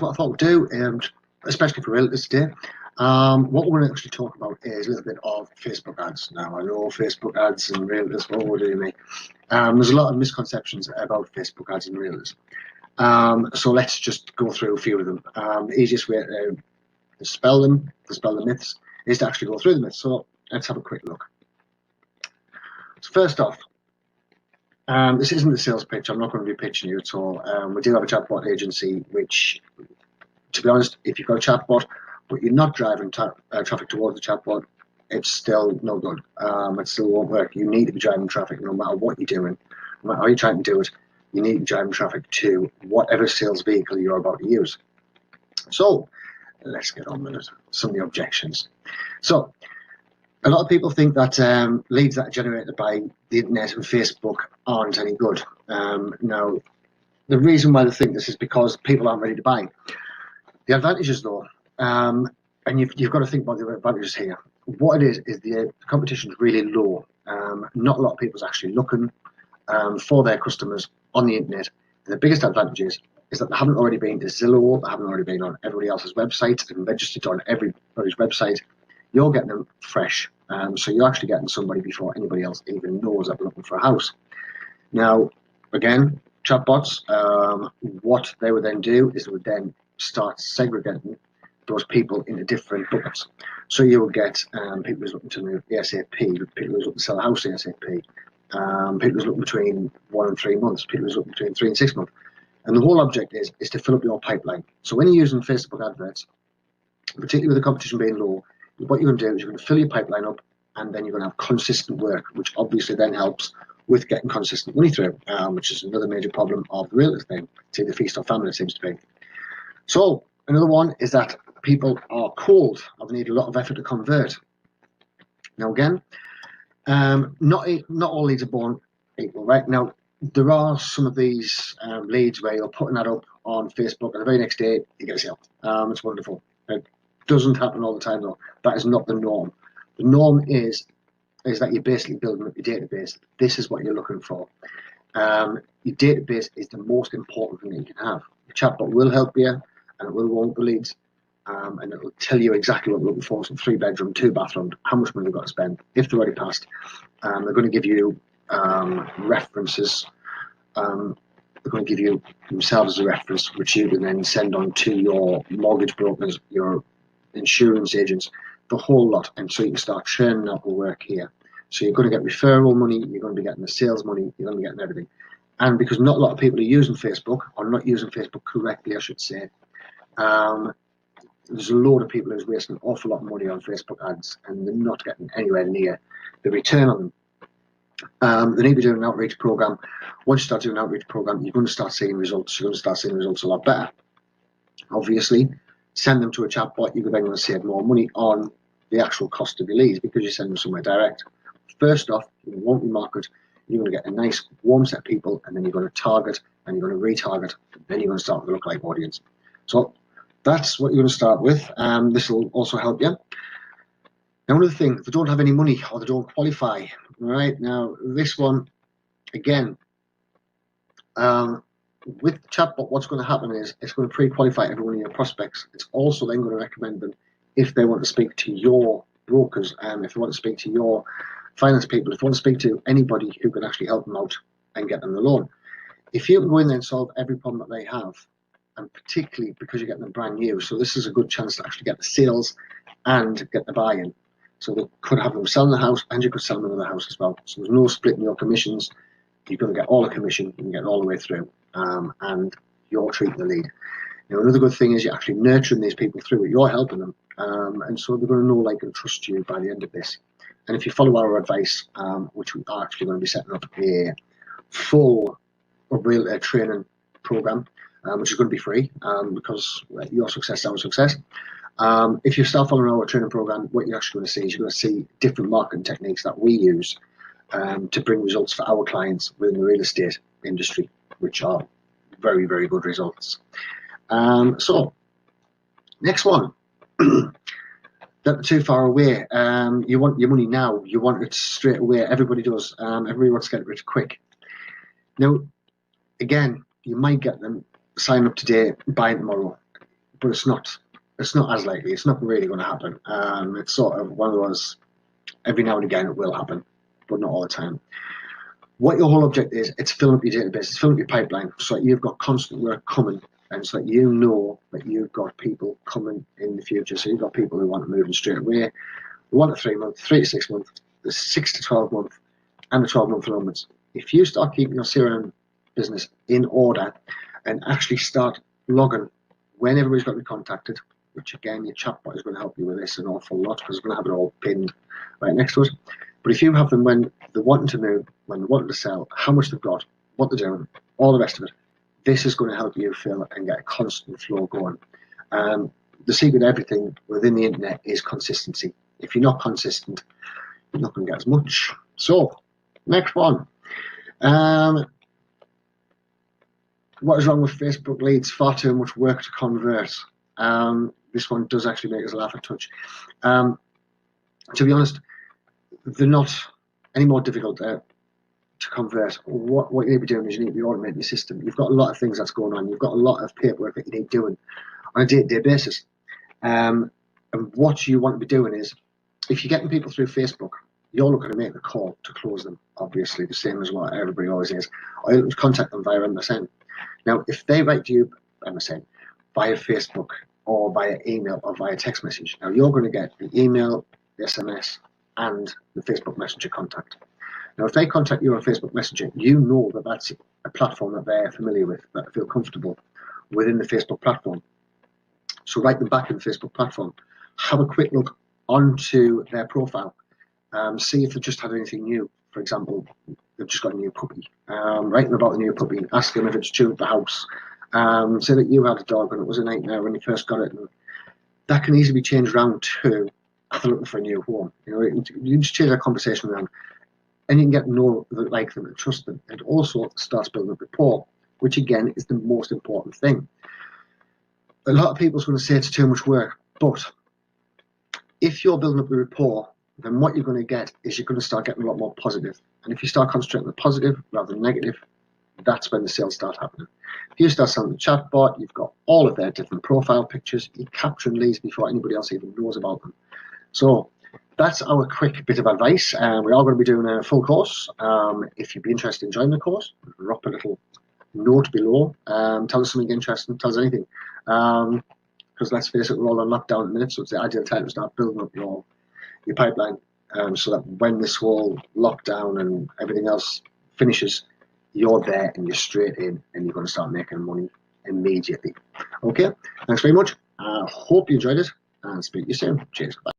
what I thought we'd do, especially for realtors today. What we're going to actually talk about is a little bit of Facebook ads. Now, I know Facebook ads and realtors, what do you mean? There's a lot of misconceptions about Facebook ads and realtors. So let's just go through a few of them. The easiest way to dispel the myths, is to actually go through the myths. So let's have a quick look. So first off, this isn't a sales pitch. I'm not going to be pitching you at all. We do have a chatbot agency, which, to be honest, if you've got a chatbot, but you're not driving traffic towards the chatbot, it's still no good. It still won't work. You need to be driving traffic no matter what you're doing, no matter how you're trying to do it. You need to be driving traffic to whatever sales vehicle you're about to use. So let's get on with it. Some of the objections. So a lot of people think that leads that are generated by the internet and Facebook aren't any good. Now, the reason why they think this is because people aren't ready to buy. The advantages, though, and you've got to think about the advantages here. What it is the competition is really low. Not a lot of people's actually looking for their customers on the internet. And the biggest advantage is that they haven't already been to Zillow, they haven't already been on everybody else's website and registered on everybody's website. You're getting them fresh, so you're actually getting somebody before anybody else even knows that they're looking for a house. Now, again, chatbots, what they would then do is they would then start segregating those people into different buckets. So you will get people who's looking to move ASAP, people who's looking to sell a house ASAP, people who's looking between 1 and 3 months, people who's looking between 3 and 6 months. And the whole object is to fill up your pipeline. So when you're using Facebook adverts, particularly with the competition being low, what you're going to do is you're going to fill your pipeline up, and then you're going to have consistent work, which obviously then helps with getting consistent money through, which is another major problem of the realtor thing. It's either feast or famine, it seems to be. So another one is that people are cold and need a lot of effort to convert. Now again, not all leads are born equal, right? Now there are some of these leads where you're putting that up on Facebook, and the very next day you get a sale. It's wonderful. It doesn't happen all the time, though. That is not the norm. The norm is that you're basically building up your database. This is what you're looking for. Your database is the most important thing that you can have. The chatbot will help you, and it will want the leads, and it will tell you exactly what you're looking for. So 3-bedroom, 2-bathroom, how much money you've got to spend. If they're already passed, they're going to give you references. They're going to give you themselves as a reference, which you can then send on to your mortgage brokers, your insurance agents, the whole lot. And so you can start churning out the work here. So you're going to get referral money, you're going to be getting the sales money, you're going to be getting everything. And because not a lot of people are using Facebook, or not using Facebook correctly, I should say, there's a load of people who's wasting an awful lot of money on Facebook ads, and they're not getting anywhere near the return on them. They need to be doing an outreach program. Once you start doing an outreach program, you're going to start seeing results. You're going to start seeing results a lot better. Obviously, send them to a chatbot. You're then going to save more money on the actual cost of your leads because you send them somewhere direct. First off, you won't remarket. You're going to get a nice warm set of people, and then you're going to target, and you're going to retarget, and then you're going to start with a lookalike audience. So that's what you're going to start with. This will also help you. Now, another thing, if they don't have any money or they don't qualify, right? Now, this one, again, with the chatbot, what's going to happen is it's going to pre-qualify every one of your prospects. It's also then going to recommend them if they want to speak to your brokers, if they want to speak to your finance people, if they want to speak to anybody who can actually help them out and get them the loan. If you can go in there and solve every problem that they have, and particularly because you're getting them brand new, so this is a good chance to actually get the sales and get the buy-in. So they could have them selling the house, and you could sell them another house as well. So there's no splitting your commissions. You're going to get all the commission, you can get it all the way through, and you're treating the lead. Now, another good thing is you're actually nurturing these people through it. You're helping them, and so they're going to know, like, and trust you by the end of this. And if you follow our advice, which we are actually going to be setting up a full real training program, which is going to be free, because your success is our success. If you start following our training program, what you're actually going to see is you're going to see different marketing techniques that we use to bring results for our clients within the real estate industry, which are very, very good results. So, next one. Don't be too far away. You want your money now. You want it straight away. Everybody does. Everybody wants to get rich quick. Now, again, you might get them sign up today, buy tomorrow. but it's not as likely. It's not really going to happen. It's sort of one of those, every now and again it will happen, but not all the time. What your whole object is, it's filling up your database, it's filling up your pipeline, so that you've got constant work coming, and so that you know that you've got people coming in the future. So you've got people who want to move in straight away, 1 to 3 months, 3 to 6 months, the 6 to 12 month, and the 12 month onwards. If you start keeping your CRM business in order and actually start logging when everybody's got to be contacted, which again your chatbot is going to help you with this an awful lot because it's going to have it all pinned right next to it. But if you have them when they're wanting to move, when they're wanting to sell, how much they've got, what they're doing, all the rest of it, this is going to help you fill and get a constant flow going. The secret to everything within the internet is consistency. If you're not consistent, you're not going to get as much. So, next one. What is wrong with Facebook leads? Far too much work to convert. This one does actually make us laugh a touch. To be honest, they're not any more difficult to convert. What you need to be doing is you need to be automating your system. You've got a lot of things that's going on. You've got a lot of paperwork that you need doing on a day-to-day basis. And what you want to be doing is, if you're getting people through Facebook, you're looking to make the call to close them, obviously, the same as what everybody always is. Or you contact them via MSN. Now, if they write to you, MSN, via Facebook, or via email, or via text message, now you're going to get the email, the SMS, and the Facebook Messenger contact. Now, if they contact you on Facebook Messenger, you know that that's a platform that they're familiar with, that they feel comfortable within the Facebook platform. So write them back in the Facebook platform. Have a quick look onto their profile. See if they've just had anything new. For example, they've just got a new puppy. Write them about the new puppy. Ask them if it's due at the house. Say that you had a dog and it was a nightmare when you first got it. And that can easily be changed around to, they're looking for a new home. You just change that conversation around, and you can get to know, like them, and trust them. And also starts building up rapport, which again is the most important thing. A lot of people's going to say it's too much work, but if you're building up the rapport, then what you're going to get is you're going to start getting a lot more positive. And if you start concentrating on the positive rather than negative, that's when the sales start happening. If you start selling the chatbot, you've got all of their different profile pictures, you're capturing leads before anybody else even knows about them. So that's our quick bit of advice. We are going to be doing a full course. If you'd be interested in joining the course, drop a little note below. Tell us something interesting, tell us anything. Because let's face it, we're all on lockdown at the minute, so it's the ideal time to start building up your pipeline, so that when this whole lockdown and everything else finishes, you're there and you're straight in and you're going to start making money immediately. Okay, thanks very much. I hope you enjoyed it and speak to you soon. Cheers. Bye.